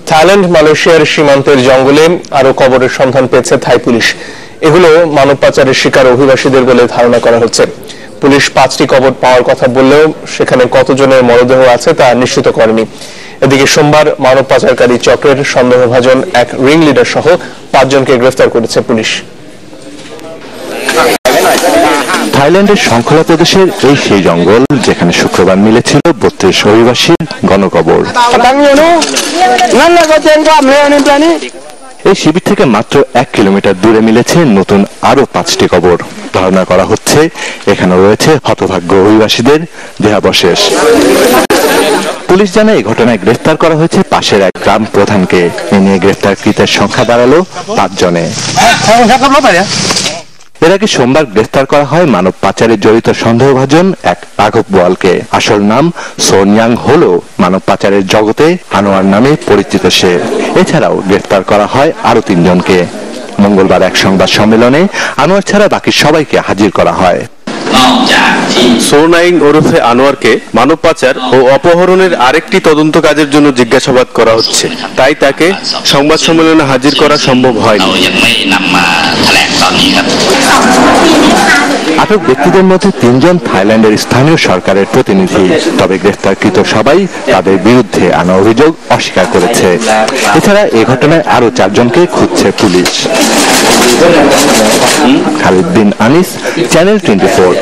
Thailand মালয়েশিয়ার সীমান্তের জঙ্গলে আরো কবরের সন্ধান পেয়েছে থাই পুলিশ। এগুলো মানব পাচারের শিকার অভিবাসীদের বলে ধারণা করা হচ্ছে। পুলিশ 5টি কবর পাওয়ার কথা বললেও সেখানে কতজনের মরদেহ আছে তা নিশ্চিত করেনি। এদিকে সোমবার মানব পাচারকারী চক্রের সন্দেহভাজন এক রিং লিডার সহ 5 জনকে গ্রেফতার করেছে পুলিশ। থাইল্যান্ডের শঙ্খলা প্রদেশের এই সেই জঙ্গল যেখানে শুক্রবার মিলেছিল 32 অভিবাসীর গণকবর। এই শিবির থেকে মাত্র 1 কিলোমিটার দূরে মিলেছে নতুন আরো 5টি কবর। ধারণা করা হচ্ছে এখানে রয়েছে হতভাগ্য অভিবাসীদের দেহাবশেষ। পুলিশ জানায় এই ঘটনায় গ্রেফতার করা হয়েছে পাশের এক গ্রাম প্রধানকে। এ নিয়ে গ্রেফতারকৃতের সংখ্যা দাঁড়ালো 5 জনে। এর আগে সোমবার গ্রেফতার করা হয় মানব পাচারে জড়িত সন্দেহভাজন এক রাঘব বোয়ালকে। আসল নাম সোনয়াং হলো মানব পাচারের জগতে আনোয়ার নামে পরিচিত সে। এছাড়াও গ্রেফতার করা হয় আরো 3 জনকে। মঙ্গলবার এক সংবাদ সম্মেলনে আনোয়ার ছাড়া বাকি সবাইকে হাজির করা হয়। সোনাইং ওরফে আনোয়ারকে মানব পাচার ও অপহরণের আরেকটি তদন্ত কাজের জন্য জিজ্ঞাসাবাদ করা হচ্ছে, তাই তাকে সংবাদ সম্মেলনে হাজির করা সম্ভব হয়নি। আটক ব্যক্তিদের মধ্যে 3 জন থাইল্যান্ডের স্থানীয় সরকারের প্রতিনিধি। তবে গ্রেফতারকৃত সবাই তাদের বিরুদ্ধে আনা অভিযোগ অস্বীকার করেছে। এছাড়া এ ঘটনায় আরো 4 জনকে খুঁজছে পুলিশ। খালিদ বিন আনিস, চ্যানেল 24।